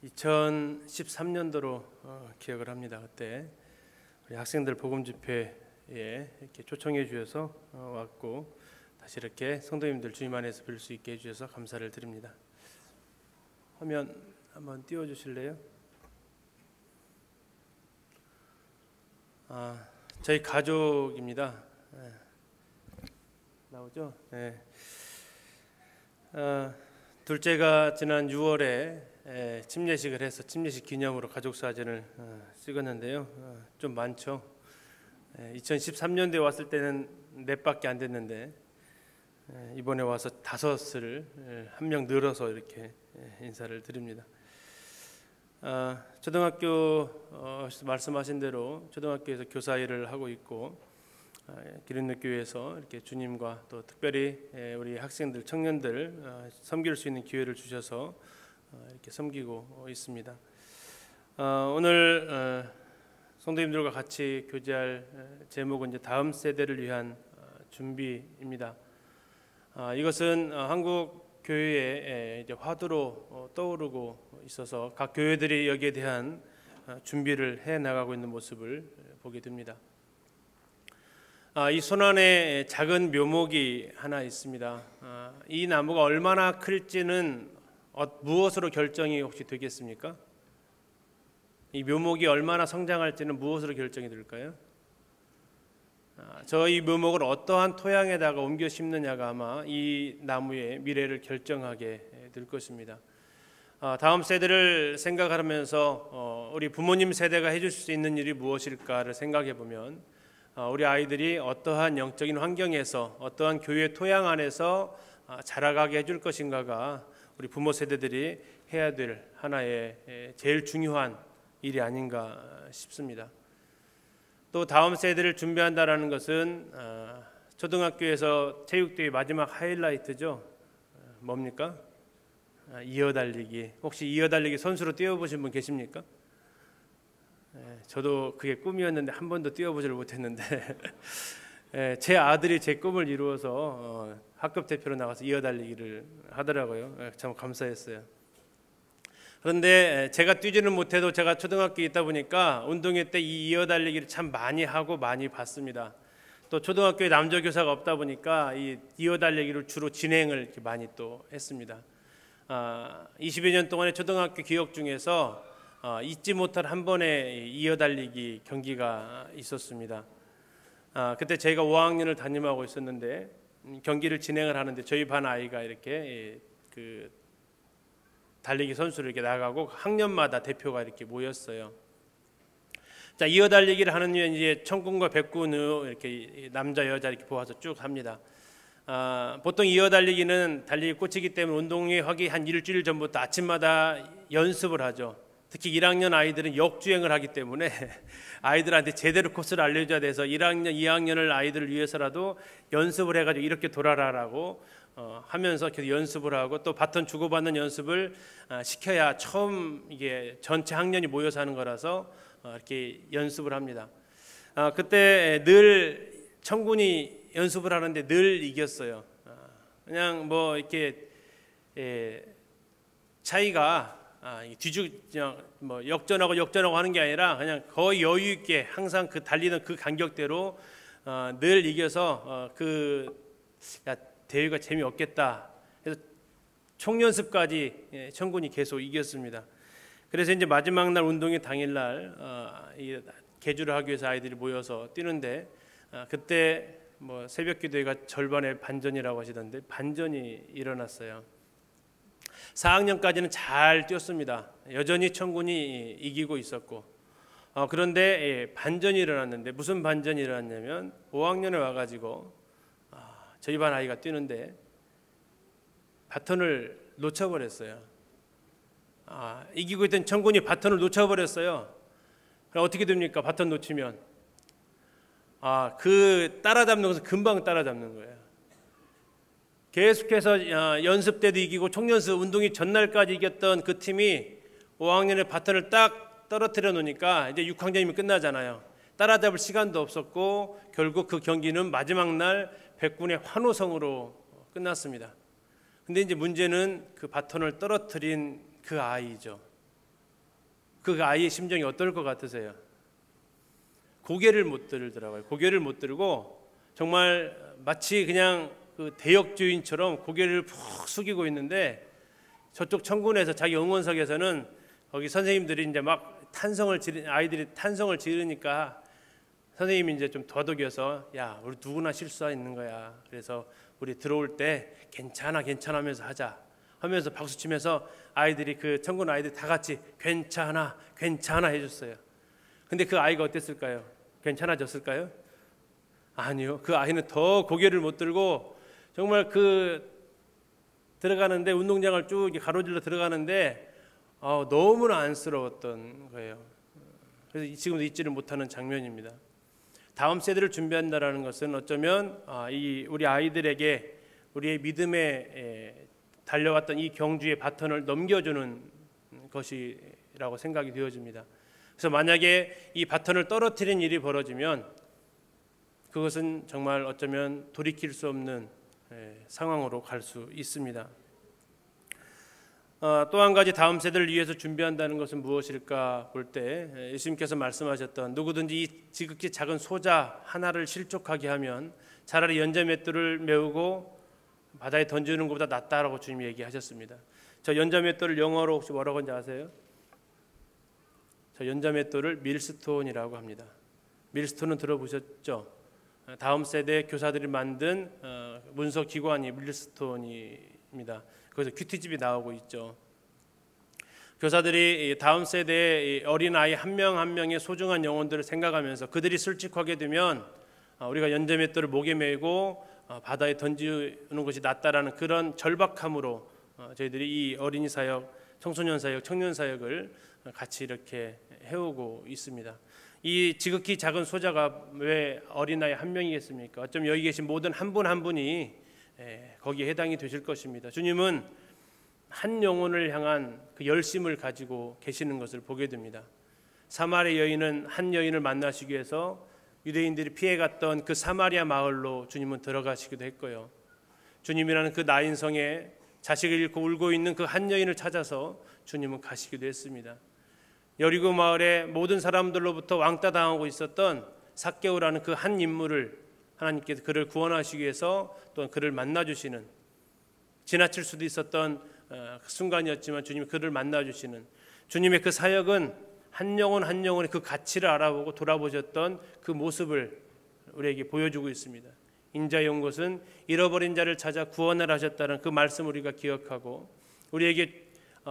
2013년도로 기억을 합니다. 그때 우리 학생들 복음 집회에 이렇게 초청해 주셔서 왔고 다시 이렇게 성도님들 주님 안에서 뵐 수 있게 해주셔서 감사를 드립니다. 화면 한번 띄워주실래요? 저희 가족입니다. 나오죠? 네. 둘째가 지난 6월에 침례식을 해서 침례식 기념으로 가족 사진을 찍었는데요. 좀 많죠. 2013년도에 왔을 때는 4밖에 안 됐는데 이번에 와서 5을 한 명 늘어서 이렇게 인사를 드립니다. 초등학교 말씀하신 대로 초등학교에서 교사 일을 하고 있고 기린교회에서 이렇게 주님과 또 특별히 우리 학생들, 청년들 섬길 수 있는 기회를 주셔서 이렇게 섬기고 있습니다. 오늘 성도님들과 같이 교제할 제목은 이제 다음 세대를 위한 준비입니다. 이것은 한국 교회의 이제 화두로 떠오르고 있어서 각 교회들이 여기에 대한 준비를 해 나가고 있는 모습을 보게 됩니다. 이 손안에 작은 묘목이 하나 있습니다. 이 나무가 얼마나 클지는 무엇으로 결정이 혹시 되겠습니까? 이 묘목이 얼마나 성장할지는 무엇으로 결정이 될까요? 저 이 묘목을 어떠한 토양에다가 옮겨 심느냐가 아마 이 나무의 미래를 결정하게 될 것입니다. 다음 세대를 생각하면서 우리 부모님 세대가 해줄 수 있는 일이 무엇일까를 생각해 보면 우리 아이들이 어떠한 영적인 환경에서 어떠한 교회 토양 안에서 자라가게 해줄 것인가가 우리 부모 세대들이 해야 될 하나의 제일 중요한 일이 아닌가 싶습니다. 또 다음 세대를 준비한다라는 것은 초등학교에서 체육대회 마지막 하이라이트죠. 뭡니까? 이어달리기. 혹시 이어달리기 선수로 뛰어보신 분 계십니까? 저도 그게 꿈이었는데 한 번도 뛰어보지를 못했는데 제 아들이 제 꿈을 이루어서 학급 대표로 나가서 이어달리기를 하더라고요. 참 감사했어요. 그런데 제가 뛰지는 못해도 제가 초등학교에 있다 보니까 운동회 때 이 이어달리기를 참 많이 하고 많이 봤습니다. 또 초등학교에 남자 교사가 없다 보니까 이 이어달리기를 주로 진행을 이렇게 많이 또 했습니다. 20여 년 동안의 초등학교 기억 중에서 잊지 못할 한 번의 이어달리기 경기가 있었습니다. 그때 저희가 5학년을 담임하고 있었는데 경기를 진행을 하는데 저희 반 아이가 이렇게 그 달리기 선수를 이렇게 나가고 학년마다 대표가 이렇게 모였어요. 자, 이어달리기를 하는 이유는 이제 천군과 백군으로 이렇게 남자 여자 이렇게 모아서 쭉 합니다. 보통 이어달리기는 달리기 꽂히기 때문에 운동회 하기 한 일주일 전부터 아침마다 연습을 하죠. 특히 1학년 아이들은 역주행을 하기 때문에 아이들한테 제대로 코스를 알려줘야 돼서 1학년, 2학년을 아이들을 위해서라도 연습을 해가지고 이렇게 돌아라라고 하면서 계속 연습을 하고 또 바톤 주고받는 연습을 시켜야 처음 이게 전체 학년이 모여서 하는 거라서 이렇게 연습을 합니다. 그때 늘 청군이 연습을 하는데 늘 이겼어요. 그냥 뭐 이렇게 차이가 뭐 역전하고 하는 게 아니라 그냥 거의 여유 있게 항상 그 달리는 그 간격대로 늘 이겨서 대회가 재미없겠다. 그래서 총연습까지 청군이 계속 이겼습니다. 그래서 이제 마지막 날 운동회 당일날 개주를 하기 위해서 아이들이 모여서 뛰는데 그때 뭐 새벽 기도회가 절반의 반전이라고 하시던데 반전이 일어났어요. 4학년까지는 잘 뛰었습니다. 여전히 청군이 이기고 있었고 그런데 반전이 일어났는데 무슨 반전이 일어났냐면 5학년에 와가지고 저희 반 아이가 뛰는데 바톤을 놓쳐버렸어요. 이기고 있던 청군이 바톤을 놓쳐버렸어요. 그럼 어떻게 됩니까? 바톤 놓치면 그 따라잡는 것은 금방 따라잡는 거예요. 계속해서 연습 때도 이기고 총연습 운동회 전날까지 이겼던 그 팀이 5학년에 바톤을 딱 떨어뜨려 놓으니까 이제 6학년이면 끝나잖아요. 따라잡을 시간도 없었고 결국 그 경기는 마지막 날 백군의 환호성으로 끝났습니다. 근데 이제 문제는 그 바톤을 떨어뜨린 그 아이죠. 그 아이의 심정이 어떨 것 같으세요? 고개를 못 들더라고요. 고개를 못 들고 정말 마치 그냥 그 대역죄인처럼 고개를 푹 숙이고 있는데, 저쪽 청군에서 자기 응원석에서는 거기 선생님들이 이제 막 아이들이 탄성을 지르니까 선생님이 이제 좀 더덕여서, 야, 우리 누구나 실수가 있는 거야. 그래서 우리 들어올 때 괜찮아 하면서 하자 하면서 박수 치면서 아이들이, 그 청군 아이들이 다 같이 괜찮아 해줬어요. 근데 그 아이가 어땠을까요? 괜찮아졌을까요? 아니요. 그 아이는 더 고개를 못 들고 정말 그 들어가는데, 운동장을 쭉 가로질러 들어가는데 너무나 안쓰러웠던 거예요. 그래서 지금도 잊지를 못하는 장면입니다. 다음 세대를 준비한다라는 것은 어쩌면 우리 아이들에게 우리의 믿음에 달려왔던 이 경주의 바톤을 넘겨주는 것이라고 생각이 되어집니다. 그래서 만약에 이 바톤을 떨어뜨린 일이 벌어지면 그것은 정말 어쩌면 돌이킬 수 없는 상황으로 갈 수 있습니다. 또 한 가지 다음 세대를 위해서 준비한다는 것은 무엇일까 볼 때, 예수님께서 말씀하셨던 누구든지 이 지극히 작은 소자 하나를 실족하게 하면 차라리 연자 맷돌을 메우고 바다에 던지는 것보다 낫다라고 주님이 얘기하셨습니다. 저 연자 맷돌을 영어로 혹시 뭐라고 하는지 아세요? 저 연자 맷돌을 밀스톤이라고 합니다. 밀스톤은 들어보셨죠? 다음 세대 교사들이 만든 문서 기관이 밀스톤입니다. 거기서 큐티집이 나오고 있죠. 교사들이 다음 세대의 어린아이 한 명 한 명의 소중한 영혼들을 생각하면서 그들이 슬직하게 되면 우리가 연자 맷돌을 목에 메고 바다에 던지는 것이 낫다라는 그런 절박함으로 저희들이 이 어린이 사역, 청소년 사역, 청년 사역을 같이 이렇게 해오고 있습니다. 이 지극히 작은 소자가 왜 어린아이 한 명이겠습니까? 어쩌면 여기 계신 모든 한 분 한 분이 거기에 해당이 되실 것입니다. 주님은 한 영혼을 향한 그 열심을 가지고 계시는 것을 보게 됩니다. 사마리아 여인은 한 여인을 만나시기 위해서 유대인들이 피해갔던 그 사마리아 마을로 주님은 들어가시기도 했고요. 주님이라는 그 나인성에 자식을 잃고 울고 있는 그 한 여인을 찾아서 주님은 가시기도 했습니다. 여리고 마을의 모든 사람들로부터 왕따 당하고 있었던 삭개오라는 그 한 인물을 하나님께서 그를 구원하시기 위해서 또 그를 만나주시는, 지나칠 수도 있었던 순간이었지만 주님이 그를 만나주시는, 주님의 그 사역은 한 영혼 한 영혼의 그 가치를 알아보고 돌아보셨던 그 모습을 우리에게 보여주고 있습니다. 인자의 온 것은 잃어버린 자를 찾아 구원을 하셨다는 그 말씀을 우리가 기억하고, 우리에게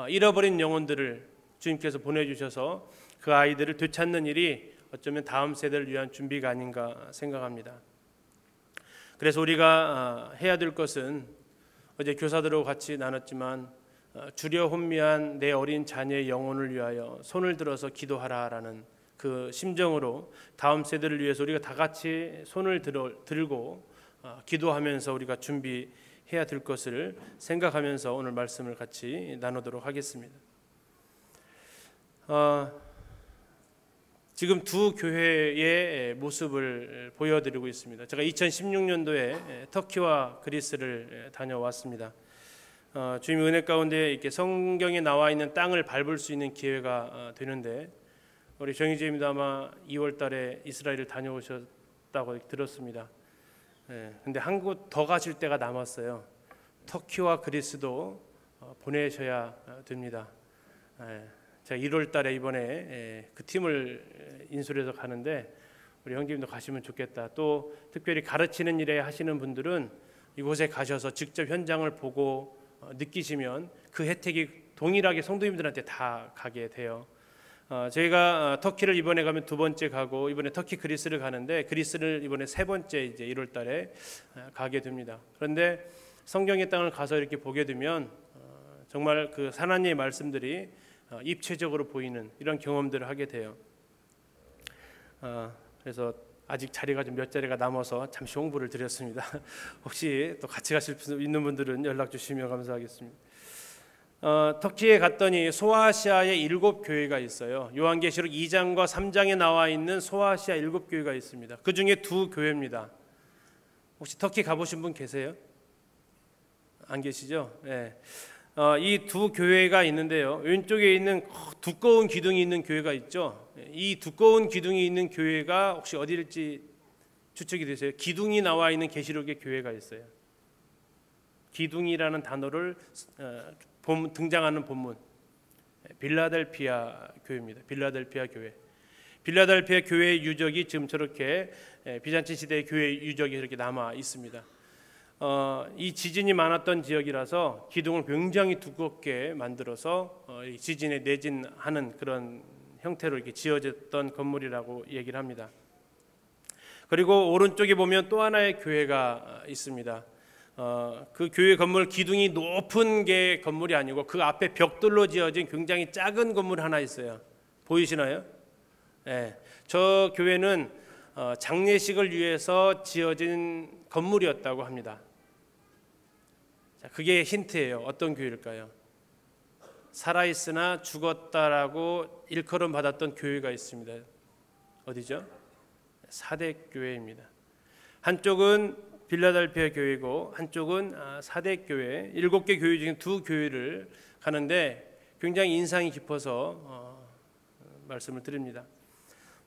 잃어버린 영혼들을 주님께서 보내주셔서 그 아이들을 되찾는 일이 어쩌면 다음 세대를 위한 준비가 아닌가 생각합니다. 그래서 우리가 해야 될 것은, 어제 교사들하고 같이 나눴지만 주려 혼미한 내 어린 자녀의 영혼을 위하여 손을 들어서 기도하라라는 그 심정으로 다음 세대를 위해서 우리가 다 같이 손을 들고 기도하면서 우리가 준비해야 될 것을 생각하면서 오늘 말씀을 같이 나누도록 하겠습니다. 지금 두 교회의 모습을 보여드리고 있습니다. 제가 2016년도에 터키와 그리스를 다녀왔습니다. 주님의 은혜 가운데 이렇게 성경에 나와 있는 땅을 밟을 수 있는 기회가 되는데, 우리 정희재님도 아마 2월달에 이스라엘을 다녀오셨다고 들었습니다. 근데 한 곳 더 가실 때가 남았어요. 터키와 그리스도 보내셔야 됩니다. 제가 1월달에 이번에 그 팀을 인솔해서 가는데 우리 형님도 가시면 좋겠다. 또 특별히 가르치는 일에 하시는 분들은 이곳에 가셔서 직접 현장을 보고 느끼시면 그 혜택이 동일하게 성도님들한테 다 가게 돼요. 저희가 터키를 이번에 가면 두 번째 가고, 이번에 터키 그리스를 가는데 그리스를 이번에 세 번째 이제 1월달에 가게 됩니다. 그런데 성경의 땅을 가서 이렇게 보게 되면 정말 그 하나님의 말씀들이 입체적으로 보이는 이런 경험들을 하게 돼요. 그래서 아직 자리가 좀 몇 자리가 남아서 잠시 홍보를 드렸습니다. 혹시 또 같이 가실 수 있는 분들은 연락 주시면 감사하겠습니다. 터키에 갔더니 소아시아에 7교회가 있어요. 요한계시록 2장과 3장에 나와 있는 소아시아 7교회가 있습니다. 그 중에 2교회입니다. 혹시 터키 가보신 분 계세요? 안 계시죠? 네. 이 두 교회가 있는데요. 왼쪽에 있는 두꺼운 기둥이 있는 교회가 있죠. 이 두꺼운 기둥이 있는 교회가 혹시 어디일지 추측이 되세요? 기둥이 나와 있는 계시록의 교회가 있어요. 기둥이라는 단어를 등장하는 본문, 빌라델피아 교회입니다. 빌라델피아 교회. 빌라델피아 교회의 유적이 지금 저렇게 비잔틴 시대의 교회 유적이 이렇게 남아 있습니다. 이 지진이 많았던 지역이라서 기둥을 굉장히 두껍게 만들어서 지진에 내진하는 그런 형태로 이렇게 지어졌던 건물이라고 얘기를 합니다. 그리고 오른쪽에 보면 또 하나의 교회가 있습니다. 그 교회 건물 기둥이 높은 게 건물이 아니고 그 앞에 벽돌로 지어진 굉장히 작은 건물 하나 있어요. 보이시나요? 네, 저 교회는 장례식을 위해서 지어진 건물이었다고 합니다. 자, 그게 힌트예요. 어떤 교회일까요? 살아있으나 죽었다라고 일컬음 받았던 교회가 있습니다. 어디죠? 사대교회입니다. 한쪽은 빌라델피아 교회고 한쪽은 사대교회. 7개 교회 중에 2교회를 가는데 굉장히 인상이 깊어서 말씀을 드립니다.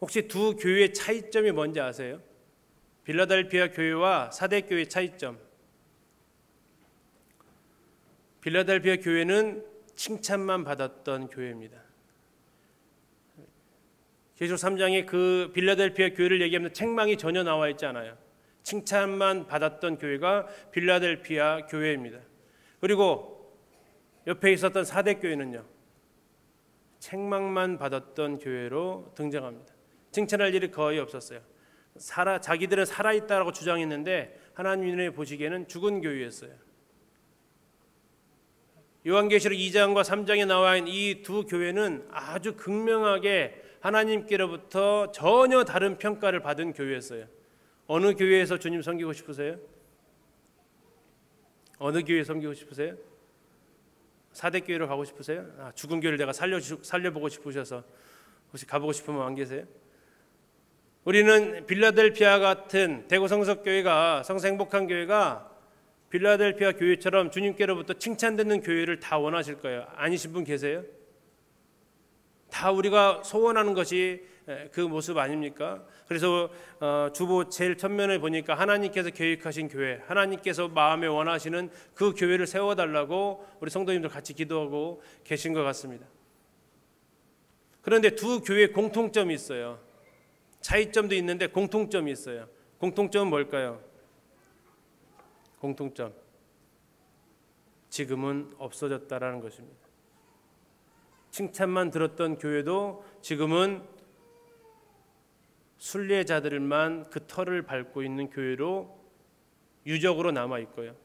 혹시 2교회의 차이점이 뭔지 아세요? 빌라델피아 교회와 사대교회의 차이점. 빌라델피아 교회는 칭찬만 받았던 교회입니다. 계시록 3장에 그 빌라델피아 교회를 얘기하면서 책망이 전혀 나와 있지 않아요. 칭찬만 받았던 교회가 빌라델피아 교회입니다. 그리고 옆에 있었던 사대교회는요, 책망만 받았던 교회로 등장합니다. 칭찬할 일이 거의 없었어요. 자기들은 살아있다라고 주장했는데 하나님이 보시기에는 죽은 교회였어요. 요한계시록 2장과 3장에 나와 있는 이 2교회는 아주 극명하게 하나님께로부터 전혀 다른 평가를 받은 교회였어요. 어느 교회에서 주님 섬기고 싶으세요? 어느 교회 섬기고 싶으세요? 사대교회로 가고 싶으세요? 죽은 교회를 내가 살려보고 싶으셔서 혹시 가보고 싶으면 안 계세요? 우리는 빌라델피아 같은 대구 성석교회가, 성서행복한 교회가 빌라델피아 교회처럼 주님께로부터 칭찬받는 교회를 다 원하실 거예요. 아니신 분 계세요? 다 우리가 소원하는 것이 그 모습 아닙니까? 그래서 주보 제일 첫면에 보니까 하나님께서 계획하신 교회, 하나님께서 마음에 원하시는 그 교회를 세워달라고 우리 성도님들 같이 기도하고 계신 것 같습니다. 그런데 2교회에 공통점이 있어요. 차이점도 있는데 공통점이 있어요. 공통점은 뭘까요? 공통점, 지금은 없어졌다라는 것입니다. 칭찬만 들었던 교회도 지금은 순례자들만 그 터를 밟고 있는 교회로 유적으로 남아 있고요.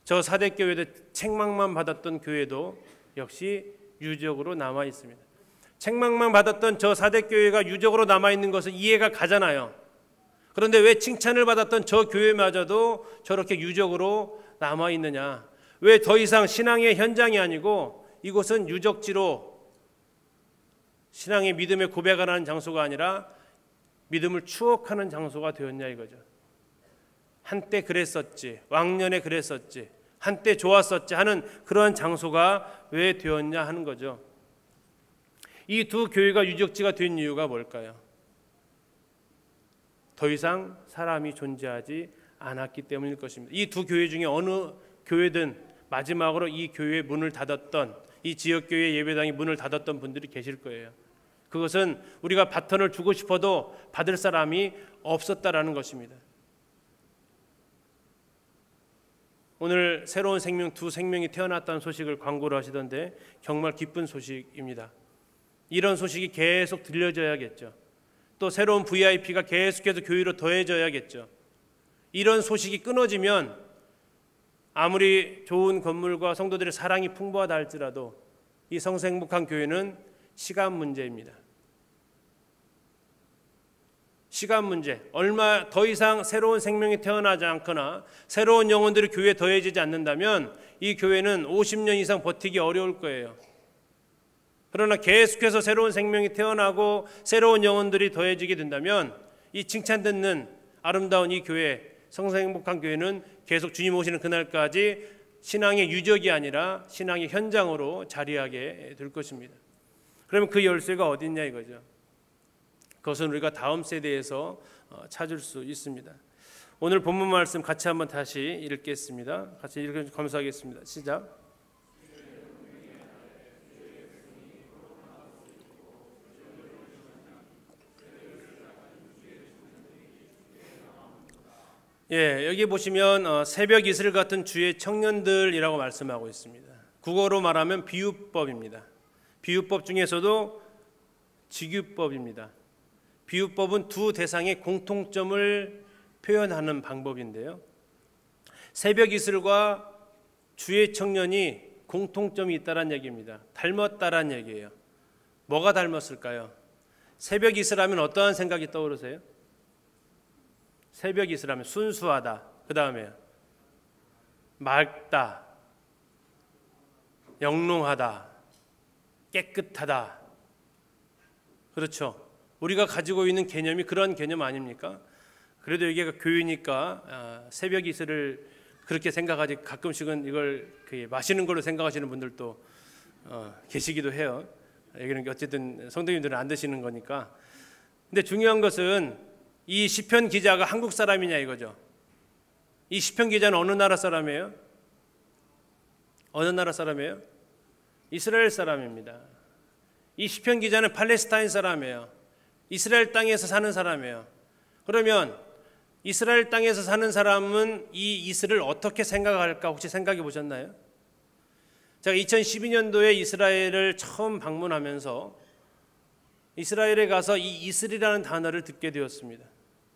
저 사대교회도 책망만 받았던 교회도 역시 유적으로 남아 있습니다. 책망만 받았던 저 사대교회가 유적으로 남아 있는 것은 이해가 가잖아요. 그런데 왜 칭찬을 받았던 저 교회마저도 저렇게 유적으로 남아 있느냐? 왜 더 이상 신앙의 현장이 아니고 이곳은 유적지로 신앙의 믿음의 고백을 하는 장소가 아니라 믿음을 추억하는 장소가 되었냐 이거죠. 한때 그랬었지, 왕년에 그랬었지, 한때 좋았었지 하는 그러한 장소가 왜 되었냐 하는 거죠. 이 2교회가 유적지가 된 이유가 뭘까요? 더 이상 사람이 존재하지 않았기 때문일 것입니다. 이 2교회 중에 어느 교회든 마지막으로 이 교회의 문을 닫았던, 이 지역교회 예배당이 문을 닫았던 분들이 계실 거예요. 그것은 우리가 바톤을 주고 싶어도 받을 사람이 없었다라는 것입니다. 오늘 새로운 생명, 2생명이 태어났다는 소식을 광고를 하시던데 정말 기쁜 소식입니다. 이런 소식이 계속 들려져야겠죠. 또 새로운 VIP가 계속해서 교회로 더해져야겠죠. 이런 소식이 끊어지면 아무리 좋은 건물과 성도들의 사랑이 풍부하다 할지라도 이 성서행복한 교회는 시간 문제입니다. 시간 문제. 얼마 더 이상 새로운 생명이 태어나지 않거나 새로운 영혼들이 교회에 더해지지 않는다면 이 교회는 50년 이상 버티기 어려울 거예요. 그러나 계속해서 새로운 생명이 태어나고 새로운 영혼들이 더해지게 된다면 이 칭찬 듣는 아름다운 이 교회, 성서행복한 교회는 계속 주님 오시는 그날까지 신앙의 유적이 아니라 신앙의 현장으로 자리하게 될 것입니다. 그러면 그 열쇠가 어디 있냐 이거죠. 그것은 우리가 다음 세대에서 찾을 수 있습니다. 오늘 본문 말씀 같이 한번 다시 읽겠습니다. 같이 읽어 감사하겠습니다. 시작. 여기 보시면 새벽 이슬 같은 주의 청년들이라고 말씀하고 있습니다. 국어로 말하면 비유법입니다. 비유법 중에서도 직유법입니다. 비유법은 두 대상의 공통점을 표현하는 방법인데요. 새벽 이슬과 주의 청년이 공통점이 있다는 얘기입니다. 닮았다는 얘기예요. 뭐가 닮았을까요? 새벽 이슬 하면 어떠한 생각이 떠오르세요? 새벽 이슬 하면 순수하다. 그 다음에 맑다, 영롱하다, 깨끗하다. 그렇죠. 우리가 가지고 있는 개념이 그런 개념 아닙니까? 그래도 여기가 교회니까 새벽 이슬을 그렇게 생각하지, 가끔씩은 이걸 마시는 걸로 생각하시는 분들도 계시기도 해요. 여기는 어쨌든 성도님들은 안 드시는 거니까. 근데 중요한 것은 이 시편 기자가 한국 사람이냐 이거죠. 이 시편 기자는 어느 나라 사람이에요? 어느 나라 사람이에요? 이스라엘 사람입니다. 이 시편 기자는 팔레스타인 사람이에요. 이스라엘 땅에서 사는 사람이에요. 그러면 이스라엘 땅에서 사는 사람은 이 이슬을 어떻게 생각할까 혹시 생각해 보셨나요? 제가 2012년도에 이스라엘을 처음 방문하면서 이스라엘에 가서 이 이슬이라는 단어를 듣게 되었습니다.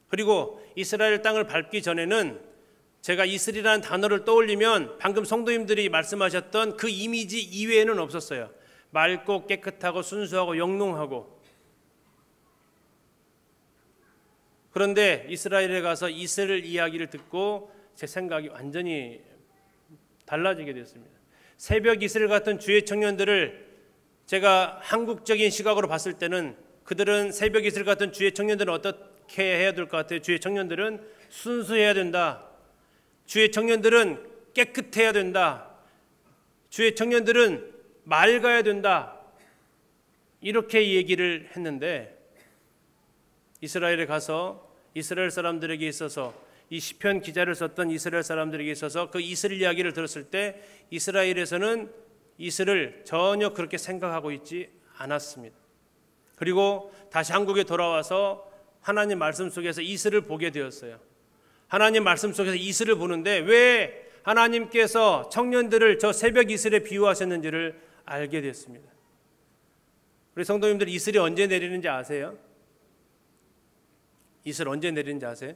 그리고 이스라엘 땅을 밟기 전에는 제가 이슬이라는 단어를 떠올리면 방금 성도님들이 말씀하셨던 그 이미지 이외에는 없었어요. 맑고 깨끗하고 순수하고 영롱하고. 그런데 이스라엘에 가서 이슬 이야기를 듣고 제 생각이 완전히 달라지게 됐습니다. 새벽 이슬 같은 주의 청년들을 제가 한국적인 시각으로 봤을 때는 그들은 새벽 이슬 같은 주의 청년들은 어떻게 해야 될 것 같아요? 주의 청년들은 순수해야 된다. 주의 청년들은 깨끗해야 된다. 주의 청년들은 맑아야 된다. 이렇게 얘기를 했는데 이스라엘에 가서 이스라엘 사람들에게 있어서 이 시편 기자를 썼던 이스라엘 사람들에게 있어서 그 이슬 이야기를 들었을 때 이스라엘에서는 이슬을 전혀 그렇게 생각하고 있지 않았습니다. 그리고 다시 한국에 돌아와서 하나님 말씀 속에서 이슬을 보게 되었어요. 하나님 말씀 속에서 이슬을 보는데 왜 하나님께서 청년들을 저 새벽 이슬에 비유하셨는지를 알게 됐습니다. 우리 성도님들 이슬이 언제 내리는지 아세요? 이슬 언제 내리는지 아세요?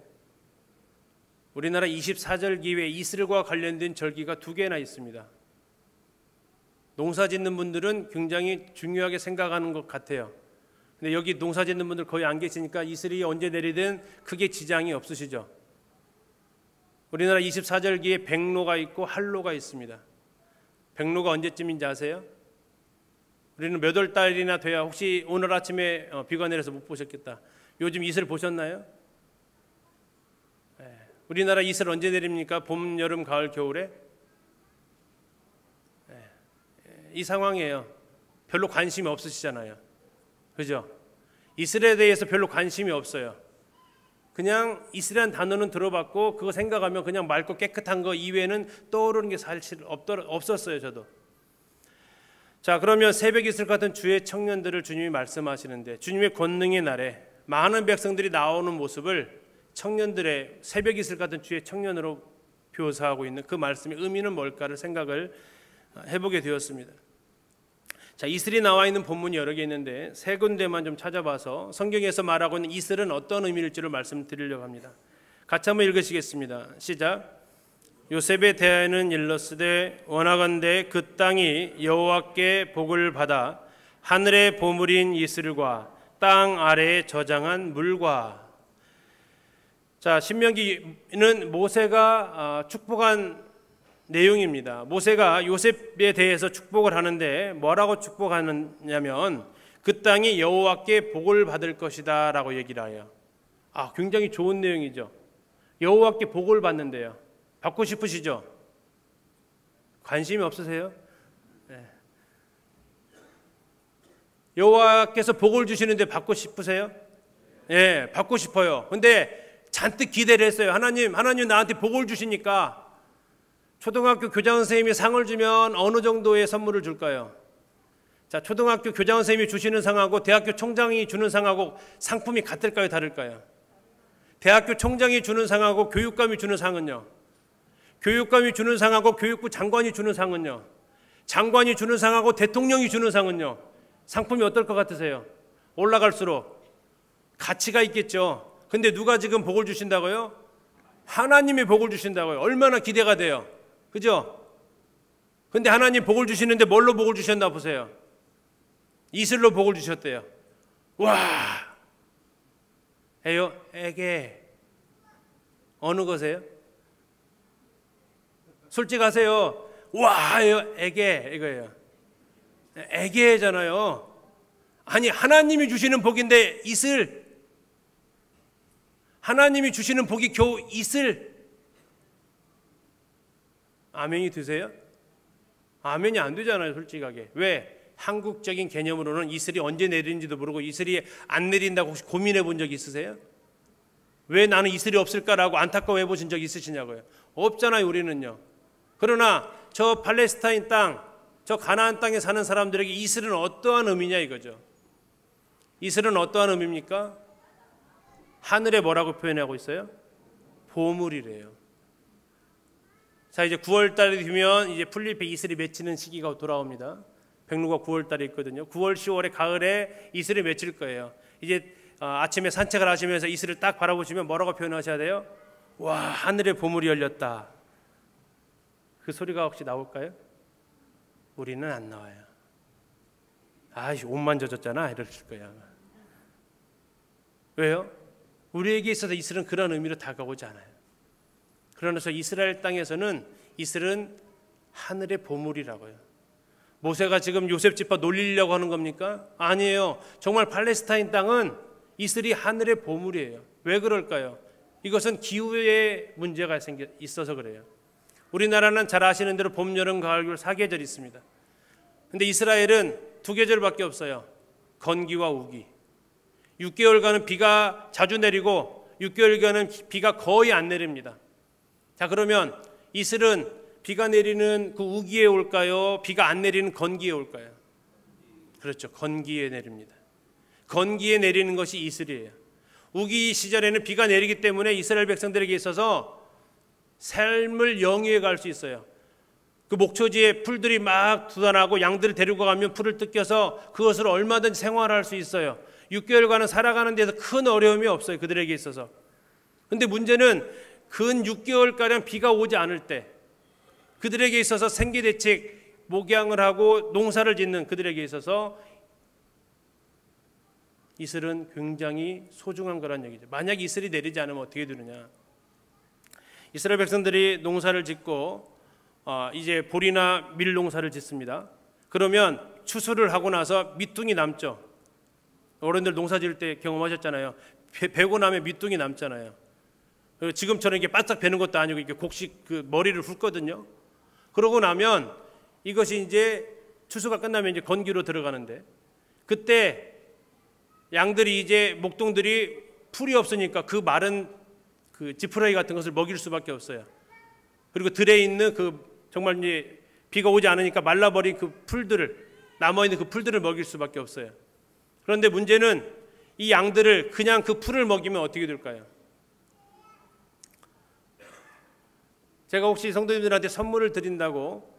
우리나라 24절기 외에 이슬과 관련된 절기가 2개나 있습니다. 농사 짓는 분들은 굉장히 중요하게 생각하는 것 같아요. 근데 여기 농사 짓는 분들 거의 안 계시니까 이슬이 언제 내리든 크게 지장이 없으시죠. 우리나라 24절기에 백로가 있고 할로가 있습니다. 백로가 언제쯤인지 아세요? 우리는 몇 월 달이나 돼야, 혹시 오늘 아침에 비가 내려서 못 보셨겠다. 요즘 이슬 보셨나요? 우리나라 이슬 언제 내립니까? 봄, 여름, 가을, 겨울에? 이 상황이에요. 별로 관심이 없으시잖아요. 그죠? 이슬에 대해서 별로 관심이 없어요. 그냥 이슬이라는 단어는 들어봤고 그거 생각하면 그냥 맑고 깨끗한 거 이외에는 떠오르는 게 사실 없었어요. 저도. 자, 그러면 새벽 이슬 같은 주의 청년들을 주님이 말씀하시는데, 주님의 권능의 날에 많은 백성들이 나오는 모습을 청년들의 새벽 이슬 같은 주의 청년으로 묘사하고 있는 그 말씀의 의미는 뭘까를 생각을 해보게 되었습니다. 자, 이슬이 나와 있는 본문이 여러 개 있는데 세 군데만 좀 찾아봐서 성경에서 말하고 있는 이슬은 어떤 의미일지를 말씀드리려고 합니다. 같이 한번 읽으시겠습니다. 시작. 요셉에 대하여는 일렀으되 원하건대 그 땅이 여호와께 복을 받아 하늘의 보물인 이슬과 땅 아래에 저장한 물과. 자, 신명기는 모세가 축복한 내용입니다. 모세가 요셉에 대해서 축복을 하는데 뭐라고 축복하느냐면 그 땅이 여호와께 복을 받을 것이다 라고 얘기를 해요. 굉장히 좋은 내용이죠. 여호와께 복을 받는데요. 받고 싶으시죠? 관심이 없으세요? 네. 여호와께서 복을 주시는데 받고 싶으세요? 예, 받고 싶어요. 근데 잔뜩 기대를 했어요. 하나님 나한테 복을 주시니까 초등학교 교장 선생님이 상을 주면 어느 정도의 선물을 줄까요? 자, 초등학교 교장 선생님이 주시는 상하고 대학교 총장이 주는 상하고 상품이 같을까요? 다를까요? 대학교 총장이 주는 상하고 교육감이 주는 상은요? 교육감이 주는 상하고 교육부 장관이 주는 상은요? 장관이 주는 상하고 대통령이 주는 상은요? 상품이 어떨 것 같으세요? 올라갈수록 가치가 있겠죠. 근데 누가 지금 복을 주신다고요? 하나님이 복을 주신다고요. 얼마나 기대가 돼요. 그죠? 근데 하나님 복을 주시는데 뭘로 복을 주셨나 보세요. 이슬로 복을 주셨대요. 와! 에게 어느 것이에요? 솔직하세요. 와! 에게 이거예요. 에게잖아요. 아니, 하나님이 주시는 복인데 이슬, 하나님이 주시는 복이 겨우 이슬. 아멘이 드세요? 아멘이 안 되잖아요, 솔직하게. 왜? 한국적인 개념으로는 이슬이 언제 내리는지도 모르고 이슬이 안 내린다고 혹시 고민해 본 적 있으세요? 왜 나는 이슬이 없을까라고 안타까워해 보신 적 있으시냐고요? 없잖아요, 우리는요. 그러나 저 팔레스타인 땅, 저 가나안 땅에 사는 사람들에게 이슬은 어떠한 의미냐 이거죠. 이슬은 어떠한 의미입니까? 하늘에 뭐라고 표현하고 있어요? 보물이래요. 자, 이제 9월 달이 되면 이제 풀잎에 이슬이 맺히는 시기가 돌아옵니다. 백루가 9월 달에 있거든요. 9월, 10월에 가을에 이슬이 맺힐 거예요. 이제 아침에 산책을 하시면서 이슬을 딱 바라보시면 뭐라고 표현하셔야 돼요? 와, 하늘에 보물이 열렸다. 그 소리가 혹시 나올까요? 우리는 안 나와요. 아이씨, 옷만 젖었잖아 이러실 거예요. 왜요? 우리에게 있어서 이슬은 그런 의미로 다가오지 않아요. 그러면서 이스라엘 땅에서는 이슬은 하늘의 보물이라고요. 모세가 지금 요셉 지파 놀리려고 하는 겁니까? 아니에요. 정말 팔레스타인 땅은 이슬이 하늘의 보물이에요. 왜 그럴까요? 이것은 기후의 문제가 있어서 그래요. 우리나라는 잘 아시는 대로 봄, 여름, 가을, 겨울 4계절이 있습니다. 근데 이스라엘은 2계절밖에 없어요. 건기와 우기. 6개월간은 비가 자주 내리고 6개월간은 비가 거의 안 내립니다. 자, 그러면 이슬은 비가 내리는 그 우기에 올까요? 비가 안 내리는 건기에 올까요? 그렇죠. 건기에 내립니다. 건기에 내리는 것이 이슬이에요. 우기 시절에는 비가 내리기 때문에 이스라엘 백성들에게 있어서 삶을 영위해 갈 수 있어요. 그 목초지에 풀들이 막 돋아나고 양들을 데리고 가면 풀을 뜯겨서 그것으로 얼마든지 생활할 수 있어요. 6개월간은 살아가는 데서 큰 어려움이 없어요. 그들에게 있어서. 근데 문제는 근 6개월가량 비가 오지 않을 때 그들에게 있어서 생계대책 목양을 하고 농사를 짓는 그들에게 있어서 이슬은 굉장히 소중한 거란 얘기죠. 만약 이슬이 내리지 않으면 어떻게 되느냐. 이스라엘 백성들이 농사를 짓고 이제 보리나 밀 농사를 짓습니다. 그러면 추수를 하고 나서 밑둥이 남죠. 어른들 농사 지을 때 경험하셨잖아요. 베고 나면 밑둥이 남잖아요. 지금처럼 이렇게 바짝 베는 것도 아니고 이렇게 곡식 그 머리를 훑거든요. 그러고 나면 이것이 이제 추수가 끝나면 이제 건기로 들어가는데 그때 양들이 이제 목동들이 풀이 없으니까 그 마른 그 지푸라기 같은 것을 먹일 수밖에 없어요. 그리고 들에 있는 그 정말 이제 비가 오지 않으니까 말라버린 그 풀들을 남아있는 그 풀들을 먹일 수밖에 없어요. 그런데 문제는 이 양들을 그냥 그 풀을 먹이면 어떻게 될까요? 제가 혹시 성도님들한테 선물을 드린다고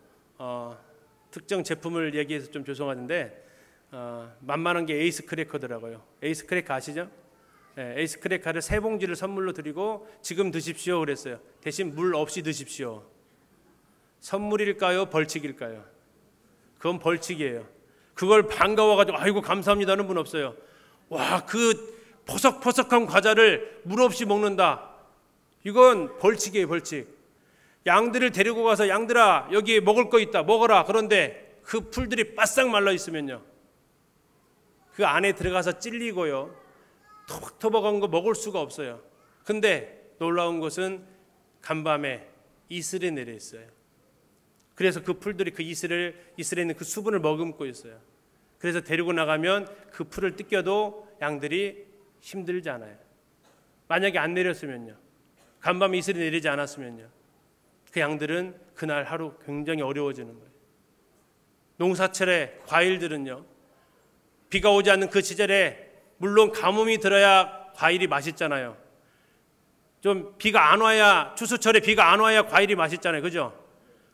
특정 제품을 얘기해서 좀 죄송하는데 만만한 게 에이스 크래커더라고요. 에이스 크래커 아시죠? 네, 에이스 크래커를 3봉지를 선물로 드리고 지금 드십시오 그랬어요. 대신 물 없이 드십시오. 선물일까요? 벌칙일까요? 그건 벌칙이에요. 그걸 반가워가지고 아이고 감사합니다는 분 없어요. 와, 그 포석포석한 과자를 물 없이 먹는다. 이건 벌칙이에요, 벌칙. 양들을 데리고 가서 양들아 여기 먹을 거 있다 먹어라. 그런데 그 풀들이 바싹 말라 있으면요, 그 안에 들어가서 찔리고요, 토박토박한 거 먹을 수가 없어요. 근데 놀라운 것은 간밤에 이슬이 내려 있어요. 그래서 그 풀들이 그 이스라엘에 있는 그 수분을 머금고 있어요. 그래서 데리고 나가면 그 풀을 뜯겨도 양들이 힘들지 않아요. 만약에 안 내렸으면요, 간밤에 이슬이 내리지 않았으면요, 그 양들은 그날 하루 굉장히 어려워지는 거예요. 농사철에 과일들은요, 비가 오지 않는 그 시절에 물론 가뭄이 들어야 과일이 맛있잖아요. 좀 비가 안 와야, 추수철에 비가 안 와야 과일이 맛있잖아요. 그죠?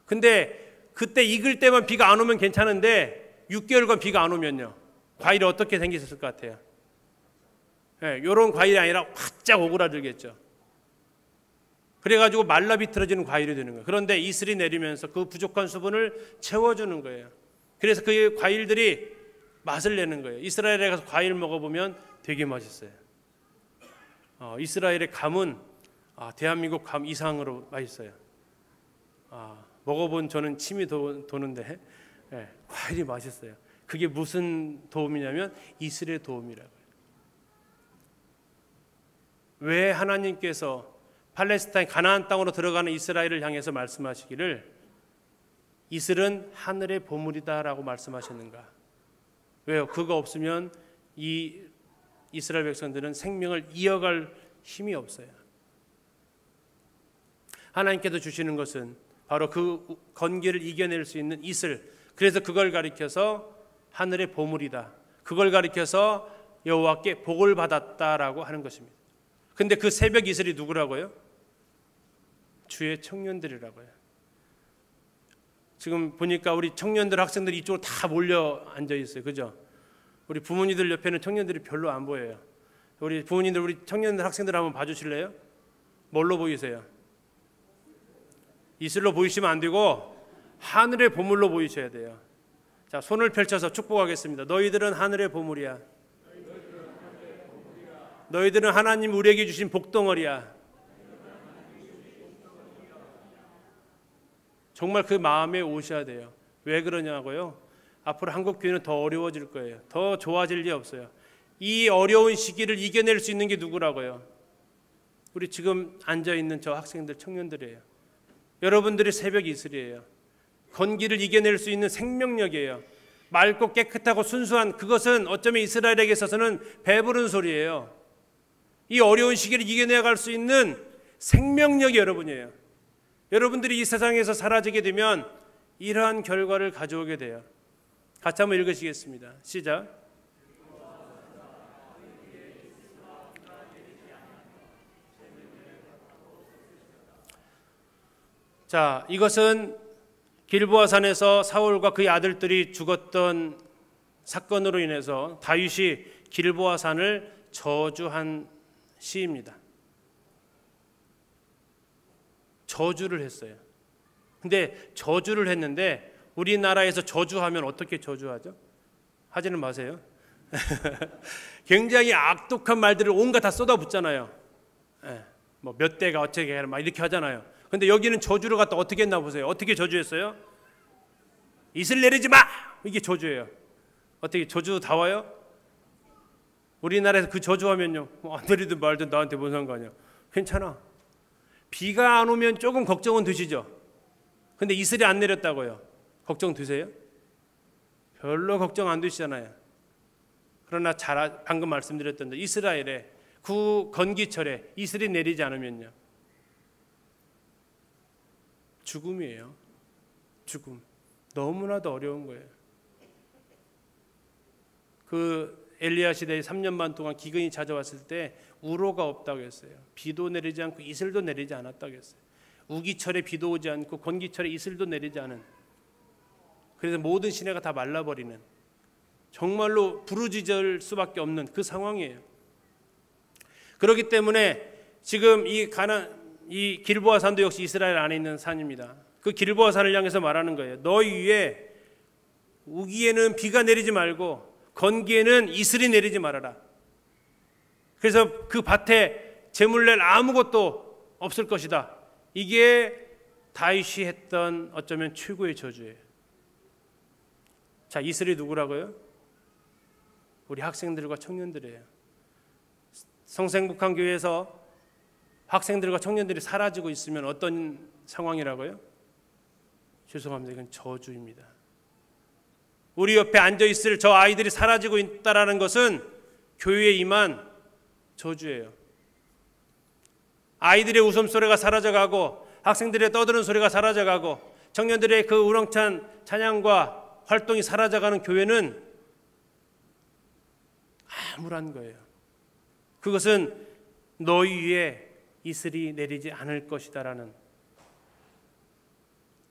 근데 그때 익을 때만 비가 안 오면 괜찮은데 6개월간 비가 안 오면요, 과일이 어떻게 생겼을 것 같아요? 이런 과일이 아니라 활짝 오그라들겠죠. 그래가지고 말라 비틀어지는 과일이 되는 거예요. 그런데 이슬이 내리면서 그 부족한 수분을 채워주는 거예요. 그래서 그 과일들이 맛을 내는 거예요. 이스라엘에 가서 과일 먹어보면 되게 맛있어요. 이스라엘의 감은 대한민국 감 이상으로 맛있어요. 먹어본 저는 침이 도는데 과일이 맛있어요. 그게 무슨 도움이냐면 이슬의 도움이라고요. 왜 하나님께서 팔레스타인 가나안 땅으로 들어가는 이스라엘을 향해서 말씀하시기를 이슬은 하늘의 보물이다라고 말씀하셨는가? 왜요? 그거 없으면 이 이스라엘 백성들은 생명을 이어갈 힘이 없어요. 하나님께서 주시는 것은 바로 그 건기를 이겨낼 수 있는 이슬. 그래서 그걸 가리켜서 하늘의 보물이다, 그걸 가리켜서 여호와께 복을 받았다라고 하는 것입니다. 근데 그 새벽 이슬이 누구라고요? 주의 청년들이라고요. 지금 보니까 우리 청년들, 학생들이 이쪽으로 다 몰려 앉아 있어요. 그죠? 우리 부모님들 옆에는 청년들이 별로 안 보여요. 우리 부모님들, 우리 청년들, 학생들 한번 봐주실래요? 뭘로 보이세요? 이슬로 보이시면 안 되고 하늘의 보물로 보이셔야 돼요. 자, 손을 펼쳐서 축복하겠습니다. 너희들은 하늘의 보물이야. 너희들은 하나님 우리에게 주신 복덩어리야. 정말 그 마음에 오셔야 돼요. 왜 그러냐고요? 앞으로 한국 교회는 더 어려워질 거예요. 더 좋아질 일이 없어요. 이 어려운 시기를 이겨낼 수 있는 게 누구라고요? 우리 지금 앉아있는 저 학생들, 청년들이에요. 여러분들이 새벽 이슬이에요. 건기를 이겨낼 수 있는 생명력이에요. 맑고 깨끗하고 순수한, 그것은 어쩌면 이스라엘에게 있어서는 배부른 소리예요. 이 어려운 시기를 이겨내갈 수 있는 생명력이 여러분이에요. 여러분들이 이 세상에서 사라지게 되면 이러한 결과를 가져오게 돼요. 같이 한번 읽으시겠습니다. 시작. 자, 이것은 길보아산에서 사울과 그의 아들들이 죽었던 사건으로 인해서 다윗이 길보아산을 저주한 시입니다. 저주를 했어요. 근데 저주를 했는데 우리나라에서 저주하면 어떻게 저주하죠? 하지는 마세요. 굉장히 악독한 말들을 온갖 다 쏟아붓잖아요. 뭐 몇 대가 어떻게 해라 막 이렇게 하잖아요. 근데 여기는 저주를 갖다 어떻게 했나 보세요. 어떻게 저주했어요? 이슬 내리지 마! 이게 저주예요. 어떻게 저주 다 와요? 우리나라에서 그 저주하면요, 안 내리든 말든 나한테 뭔 상관이야. 괜찮아. 비가 안 오면 조금 걱정은 드시죠. 근데 이슬이 안 내렸다고요. 걱정 드세요? 별로 걱정 안 되시잖아요. 그러나 방금 말씀드렸던 대로 이스라엘에 그 건기철에 이슬이 내리지 않으면요, 죽음이에요. 죽음. 너무나도 어려운 거예요. 그 엘리야 시대에 3년 반 동안 기근이 찾아왔을 때 우로가 없다고 했어요. 비도 내리지 않고 이슬도 내리지 않았다고 했어요. 우기철에 비도 오지 않고 건기철에 이슬도 내리지 않은, 그래서 모든 시내가 다 말라버리는, 정말로 부르짖을 수밖에 없는 그 상황이에요. 그렇기 때문에 지금 이 길보아 산도 역시 이스라엘 안에 있는 산입니다. 그 길보아 산을 향해서 말하는 거예요. 너희 위에 우기에는 비가 내리지 말고 건기에는 이슬이 내리지 말아라. 그래서 그 밭에 재물 낼 아무것도 없을 것이다. 이게 다윗이 했던 어쩌면 최고의 저주예요. 자, 이슬이 누구라고요? 우리 학생들과 청년들이에요. 성생복합교회에서 학생들과 청년들이 사라지고 있으면 어떤 상황이라고요? 죄송합니다. 이건 저주입니다. 우리 옆에 앉아있을 저 아이들이 사라지고 있다는 것은 교회에 임한 저주예요. 아이들의 웃음소리가 사라져가고 학생들의 떠드는 소리가 사라져가고 청년들의 그 우렁찬 찬양과 활동이 사라져가는 교회는 암울한 거예요. 그것은 너희 위에 이슬이 내리지 않을 것이다라는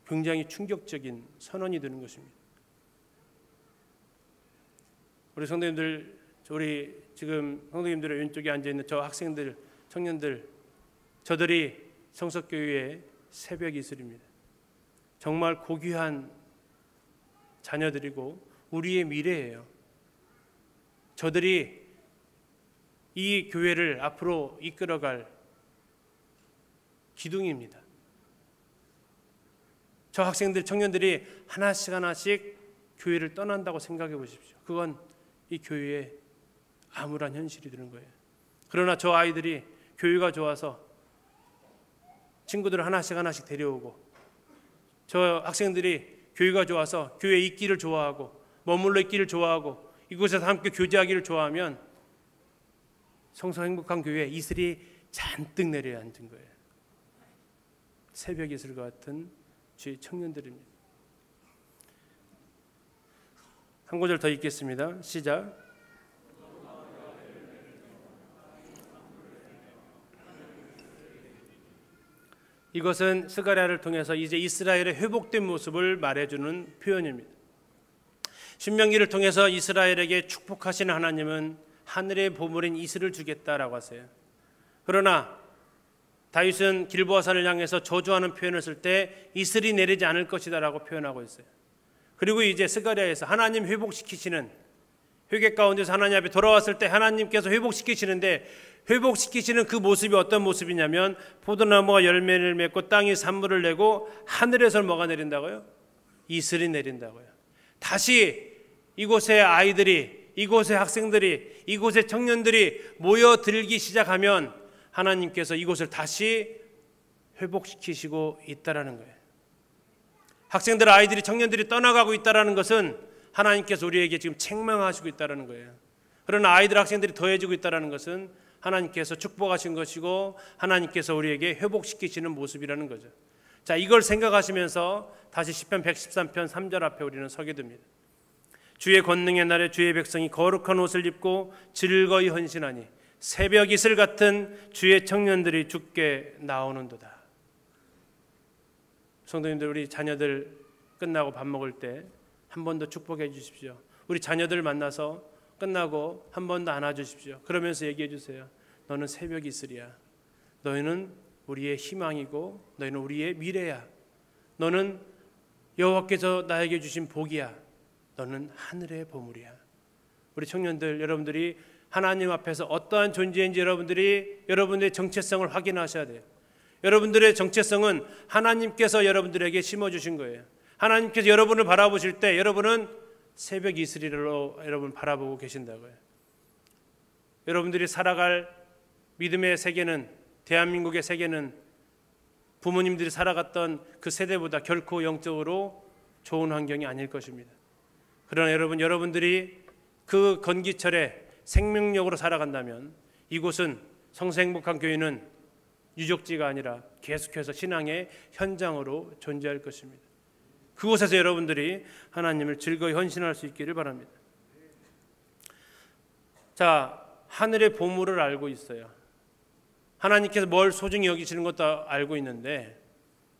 굉장히 충격적인 선언이 되는 것입니다. 우리 성도님들, 우리 지금 성도님들의 왼쪽에 앉아있는 저 학생들, 청년들, 저들이 성석교회의 새벽 이슬입니다. 정말 고귀한 자녀들이고 우리의 미래예요. 저들이 이 교회를 앞으로 이끌어갈 기둥입니다. 저 학생들, 청년들이 하나씩 교회를 떠난다고 생각해 보십시오. 그건 이 교회의 암울한 현실이 되는 거예요. 그러나 저 아이들이 교회가 좋아서 친구들을 하나씩 데려오고, 저 학생들이 교회가 좋아서 교회에 있기를 좋아하고 머물러 있기를 좋아하고 이곳에서 함께 교제하기를 좋아하면 성서 행복한 교회에 이슬이 잔뜩 내려 앉은 거예요. 새벽 이슬과 같은 주의 청년들입니다. 한 구절 더 읽겠습니다. 시작. 이것은 스가랴를 통해서 이제 이스라엘의 회복된 모습을 말해주는 표현입니다. 신명기를 통해서 이스라엘에게 축복하시는 하나님은 하늘의 보물인 이슬을 주겠다라고 하세요. 그러나 다윗은 길보아산을 향해서 저주하는 표현을 쓸 때 이슬이 내리지 않을 것이다라고 표현하고 있어요. 그리고 이제 스가랴에서 하나님 회복시키시는, 회개 가운데서 하나님 앞에 돌아왔을 때 하나님께서 회복시키시는데, 회복시키시는 그 모습이 어떤 모습이냐면 포도나무가 열매를 맺고 땅이 산물을 내고 하늘에서 뭐가 내린다고요? 이슬이 내린다고요. 다시 이곳의 아이들이, 이곳의 학생들이, 이곳의 청년들이 모여들기 시작하면 하나님께서 이곳을 다시 회복시키시고 있다라는 거예요. 학생들, 아이들이, 청년들이 떠나가고 있다라는 것은 하나님께서 우리에게 지금 책망하시고 있다라는 거예요. 그러나 아이들, 학생들이 더해지고 있다라는 것은 하나님께서 축복하신 것이고 하나님께서 우리에게 회복시키시는 모습이라는 거죠. 자, 이걸 생각하시면서 다시 시편 113편 3절 앞에 우리는 서게 됩니다. 주의 권능의 날에 주의 백성이 거룩한 옷을 입고 즐거이 헌신하니 새벽 이슬 같은 주의 청년들이 주께 나오는도다. 성도님들, 우리 자녀들 끝나고 밥 먹을 때 한 번 더 축복해 주십시오. 우리 자녀들 만나서 끝나고 한 번 더 안아주십시오. 그러면서 얘기해 주세요. 너는 새벽 이슬이야. 너희는 우리의 희망이고 너희는 우리의 미래야. 너는 여호와께서 나에게 주신 복이야. 너는 하늘의 보물이야. 우리 청년들, 여러분들이 하나님 앞에서 어떠한 존재인지 여러분들의 정체성을 확인하셔야 돼요. 여러분들의 정체성은 하나님께서 여러분들에게 심어주신 거예요. 하나님께서 여러분을 바라보실 때 여러분은 새벽 이슬이로 여러분 바라보고 계신다고요. 여러분들이 살아갈 믿음의 세계는, 대한민국의 세계는 부모님들이 살아갔던 그 세대보다 결코 영적으로 좋은 환경이 아닐 것입니다. 그러나 여러분들이 그 건기철에 생명력으로 살아간다면 이곳은 성서행복한 교회는 유적지가 아니라 계속해서 신앙의 현장으로 존재할 것입니다. 그곳에서 여러분들이 하나님을 즐거이 헌신할 수 있기를 바랍니다. 자, 하늘의 보물을 알고 있어요. 하나님께서 뭘 소중히 여기시는 것도 알고 있는데